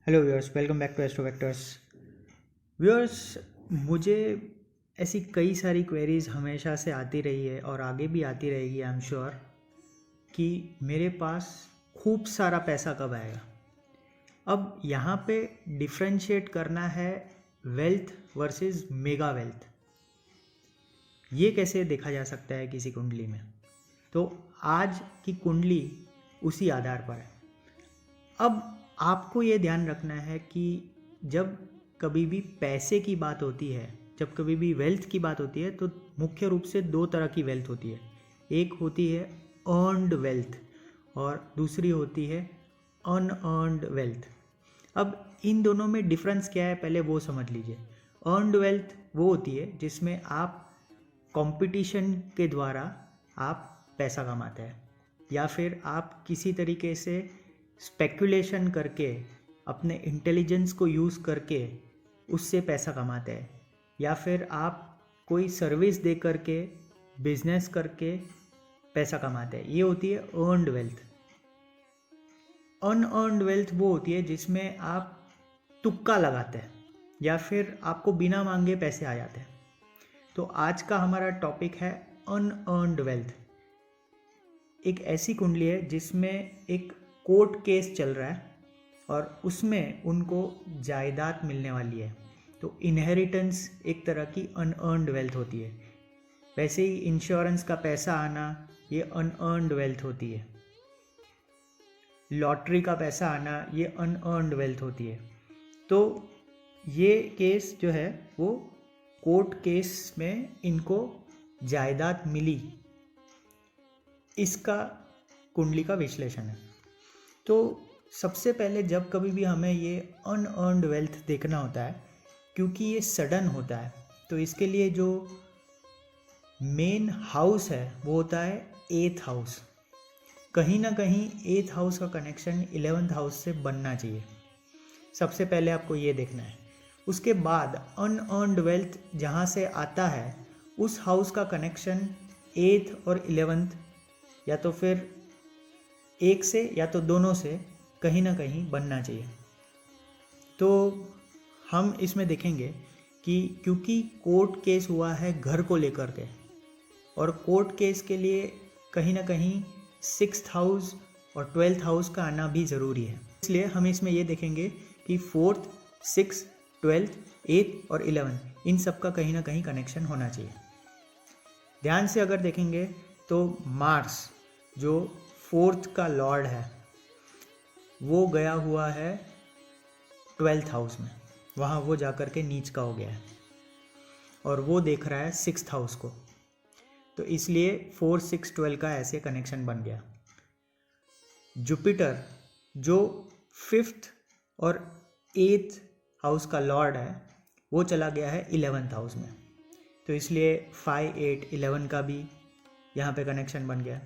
Hello viewers, welcome back to astro vectors. Viewers, मुझे ऐसी कई सारी क्वेरीज हमेशा से आती रही है और आगे भी आती रहेगी। आई एम श्योर कि मेरे पास खूब सारा पैसा कब आएगा। अब यहाँ पे डिफ्रेंशिएट करना है वेल्थ वर्सेस मेगा वेल्थ। ये कैसे देखा जा सकता है किसी कुंडली में? तो आज की कुंडली उसी आधार पर है। अब आपको ये ध्यान रखना है कि जब कभी भी पैसे की बात होती है, जब कभी भी वेल्थ की बात होती है, तो मुख्य रूप से दो तरह की वेल्थ होती है। एक होती है अर्नड वेल्थ और दूसरी होती है अनअर्नड वेल्थ। अब इन दोनों में डिफरेंस क्या है, पहले वो समझ लीजिए। अर्नड वेल्थ वो होती है जिसमें आप कंपटीशन के द्वारा आप पैसा कमाते हैं, या फिर आप किसी तरीके से स्पेकुलेशन करके अपने इंटेलिजेंस को यूज़ करके उससे पैसा कमाते हैं, या फिर आप कोई सर्विस दे करके बिजनेस करके पैसा कमाते हैं। ये होती है अर्नड वेल्थ। अनअर्नड वेल्थ वो होती है जिसमें आप तुक्का लगाते हैं या फिर आपको बिना मांगे पैसे आ जाते हैं। तो आज का हमारा टॉपिक है अनअर्नड वेल्थ। एक ऐसी कुंडली है जिसमें एक कोर्ट केस चल रहा है और उसमें उनको जायदाद मिलने वाली है। तो इनहेरिटेंस एक तरह की अनअर्नड वेल्थ होती है। वैसे ही इंश्योरेंस का पैसा आना ये अनअर्नड वेल्थ होती है। लॉटरी का पैसा आना ये अनअर्नड वेल्थ होती है। तो ये केस जो है वो कोर्ट केस में इनको जायदाद मिली, इसका कुंडली का विश्लेषण है। तो सबसे पहले जब कभी भी हमें ये अनअर्नड वेल्थ देखना होता है, क्योंकि ये सडन होता है, तो इसके लिए जो मेन हाउस है वो होता है एथ हाउस। कहीं ना कहीं एथ हाउस का कनेक्शन 11th हाउस से बनना चाहिए। सबसे पहले आपको ये देखना है। उसके बाद अनअर्नड वेल्थ जहाँ से आता है उस हाउस का कनेक्शन 8th और 11th, या तो फिर एक से या तो दोनों से कहीं ना कहीं बनना चाहिए। तो हम इसमें देखेंगे कि क्योंकि कोर्ट केस हुआ है घर को लेकर के, और कोर्ट केस के लिए कहीं ना कहीं 6th हाउस और 12th हाउस का आना भी ज़रूरी है। इसलिए हम इसमें ये देखेंगे कि 4th, 6th, 12th, 8th और 11th इन सब का कहीं ना कहीं कनेक्शन होना चाहिए। ध्यान से अगर देखेंगे तो मार्स जो 4th का लॉर्ड है वो गया हुआ है 12th हाउस में, वहाँ वो जाकर के नीच का हो गया है और वो देख रहा है 6th हाउस को। तो इसलिए 4, 6, 12 का ऐसे कनेक्शन बन गया। जुपिटर जो 5th और 8th हाउस का लॉर्ड है वो चला गया है 11th हाउस में। तो इसलिए 5, 8, 11 का भी यहाँ पे कनेक्शन बन गया।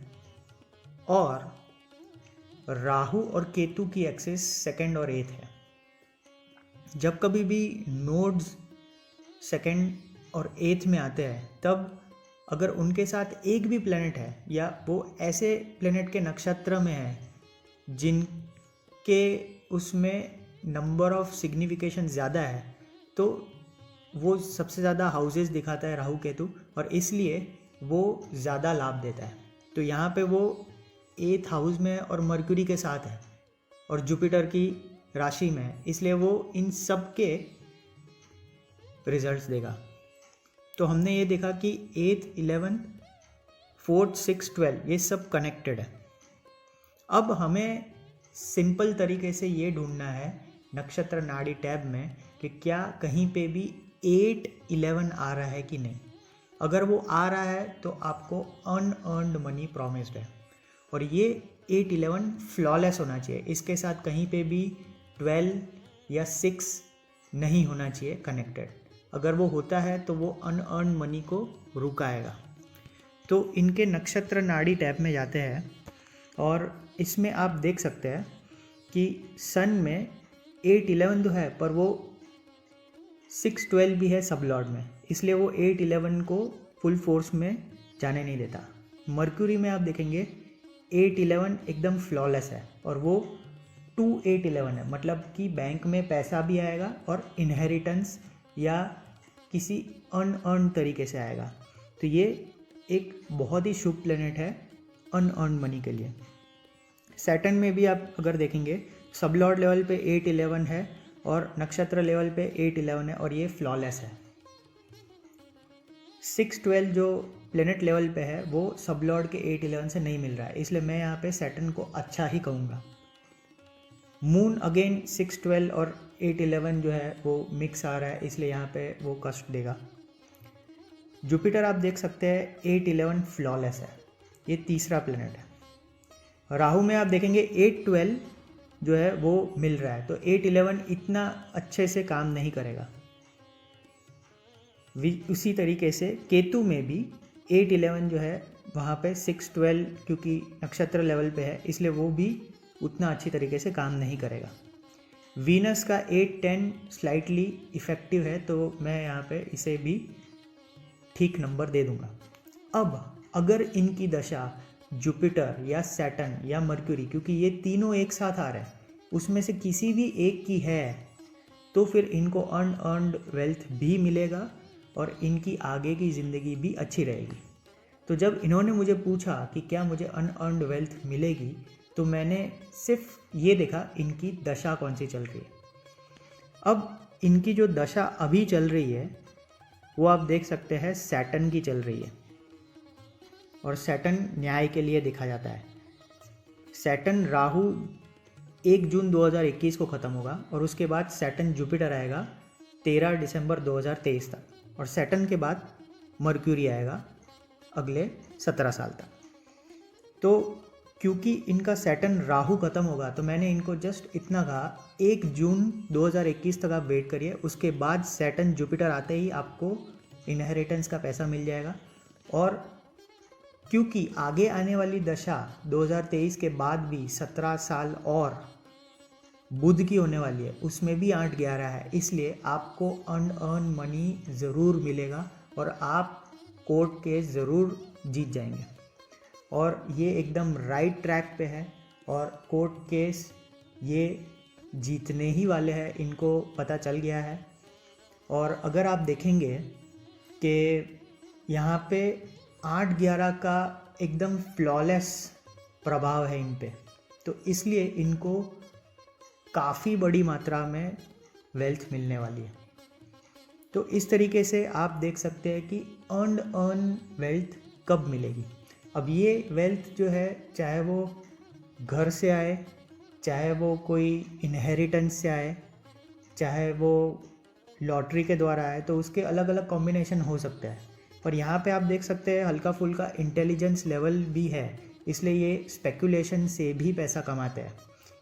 और राहु और केतु की एक्सिस 2nd और 8th है। जब कभी भी नोड्स 2nd और 8th में आते हैं, तब अगर उनके साथ एक भी प्लेनेट है या वो ऐसे प्लेनेट के नक्षत्र में है जिनके उसमें नंबर ऑफ सिग्निफिकेशन ज़्यादा है, तो वो सबसे ज़्यादा हाउसेस दिखाता है राहु केतु, और इसलिए वो ज़्यादा लाभ देता है। तो यहाँ पे वो 8th हाउस में और मर्क्यूरी के साथ है और जुपिटर की राशि में है, इसलिए वो इन सब के रिजल्ट्स देगा। तो हमने ये देखा कि 8th, 11th, 4th, 6th, 12 ये सब कनेक्टेड है। अब हमें सिंपल तरीके से ये ढूंढना है नक्षत्र नाड़ी टैब में कि क्या कहीं पे भी 8, 11 आ रहा है कि नहीं। अगर वो आ रहा है तो आपको अनअर्नड मनी प्रॉमिस्ड है, और ये 8, 11 फ्लॉलेस होना चाहिए। इसके साथ कहीं पे भी 12 या 6 नहीं होना चाहिए कनेक्टेड। अगर वो होता है तो वो अनअर्न मनी को रुकाएगा। तो इनके नक्षत्र नाड़ी टैब में जाते हैं और इसमें आप देख सकते हैं कि सन में 8, 11 तो है, पर वो 6, 12 भी है सब लॉर्ड में, इसलिए वो 8, 11 को फुल फोर्स में जाने नहीं देता। मर्क्यूरी में आप देखेंगे 8, 11 एकदम फ्लॉलेस है और वो 2811 है, मतलब कि बैंक में पैसा भी आएगा और इनहेरिटेंस या किसी अनअर्न तरीके से आएगा। तो ये एक बहुत ही शुभ प्लेनेट है अनअर्न मनी के लिए। सैटर्न में भी आप अगर देखेंगे सबलॉर्ड लेवल पे 811 है और नक्षत्र लेवल पे 811 है और ये फ्लॉलेस है। 612 जो प्लेनेट लेवल पे है वो सबलॉर्ड के 811 से नहीं मिल रहा है, इसलिए मैं यहाँ पे सैटर्न को अच्छा ही कहूँगा। मून अगेन 612 और 811 जो है वो मिक्स आ रहा है, इसलिए यहाँ पे वो कष्ट देगा। जुपिटर आप देख सकते हैं 811 फ्लॉलेस है, ये तीसरा प्लेनेट है। राहु में आप देखेंगे 812 जो है वो मिल रहा है, तो 811 इतना अच्छे से काम नहीं करेगा। उसी तरीके से केतु में भी 811 जो है वहाँ पे 612 क्योंकि नक्षत्र लेवल पे है, इसलिए वो भी उतना अच्छी तरीके से काम नहीं करेगा। वीनस का 810 स्लाइटली इफ़ेक्टिव है, तो मैं यहाँ पे इसे भी ठीक नंबर दे दूँगा। अब अगर इनकी दशा जुपिटर या सैटर्न या मर्क्यूरी, क्योंकि ये तीनों एक साथ आ रहे हैं, उसमें से किसी भी एक की है तो फिर इनको अनअर्न्ड वेल्थ भी मिलेगा और इनकी आगे की ज़िंदगी भी अच्छी रहेगी। तो जब इन्होंने मुझे पूछा कि क्या मुझे अनअर्न्ड वेल्थ मिलेगी, तो मैंने सिर्फ ये देखा इनकी दशा कौन सी चल रही है। अब इनकी जो दशा अभी चल रही है वो आप देख सकते हैं सैटर्न की चल रही है, और सैटर्न न्याय के लिए देखा जाता है। सैटर्न राहु 1 जून 2021 को ख़त्म होगा और उसके बाद सैटर्न जुपिटर आएगा 13 दिसंबर 2023 तक, और सैटर्न के बाद मर्क्यूरी आएगा अगले 17 साल तक। तो क्योंकि इनका सैटर्न राहु ख़त्म होगा तो मैंने इनको जस्ट इतना कहा 1 जून 2021 तक आप वेट करिए, उसके बाद सैटर्न जुपिटर आते ही आपको इनहेरिटेंस का पैसा मिल जाएगा। और क्योंकि आगे आने वाली दशा 2023 के बाद भी 17 साल और बुध की होने वाली है, उसमें भी 8-11 है, इसलिए आपको अनअर्न मनी ज़रूर मिलेगा और आप कोर्ट केस ज़रूर जीत जाएंगे। और ये एकदम राइट ट्रैक पे है और कोर्ट केस ये जीतने ही वाले हैं, इनको पता चल गया है। और अगर आप देखेंगे कि यहाँ पे 8-11 का एकदम फ्लॉलेस प्रभाव है इन पे, तो इसलिए इनको काफ़ी बड़ी मात्रा में वेल्थ मिलने वाली है। तो इस तरीके से आप देख सकते हैं कि अर्न वेल्थ कब मिलेगी। अब ये वेल्थ जो है, चाहे वो घर से आए, चाहे वो कोई इनहेरिटेंस से आए, चाहे वो लॉटरी के द्वारा आए, तो उसके अलग अलग कॉम्बिनेशन हो सकते हैं। पर यहाँ पे आप देख सकते हैं हल्का फुल्का इंटेलिजेंस लेवल भी है, इसलिए ये स्पेकुलेशन से भी पैसा कमाते हैं,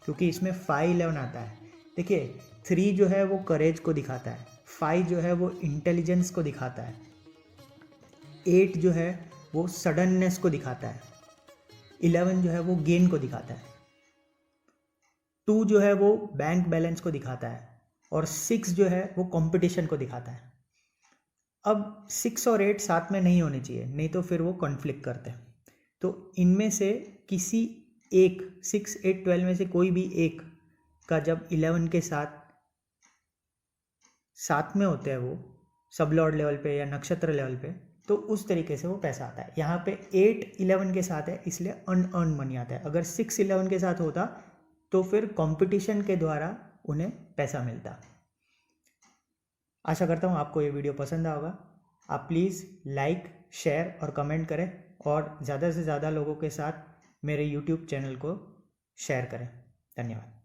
क्योंकि इसमें 5-11 आता है। देखिए 3 जो है वो करेज को दिखाता है, 5 जो है वो इंटेलिजेंस को दिखाता है, 8 जो है वो सडननेस को दिखाता है, 11 जो है वो गेन को दिखाता है, 2 जो है वो बैंक बैलेंस को दिखाता है, और 6 जो है वो कंपटीशन को दिखाता है। अब 6 और 8 साथ में नहीं होने चाहिए, नहीं तो फिर वो कॉन्फ्लिक्ट करते हैं। तो इनमें से किसी एक 6, 8, 12 में से कोई भी एक का जब 11 के साथ में होते हैं वो सब लॉर्ड लेवल पे या नक्षत्र लेवल पे, तो उस तरीके से वो पैसा आता है। यहाँ पे 8-11 के साथ है, इसलिए अनअर्न मनी आता है। अगर 6-11 के साथ होता तो फिर कंपटीशन के द्वारा उन्हें पैसा मिलता। आशा करता हूँ आपको ये वीडियो पसंद आया होगा। आप प्लीज़ लाइक, शेयर और कमेंट करें और ज़्यादा से ज़्यादा लोगों के साथ मेरे YouTube चैनल को शेयर करें। धन्यवाद।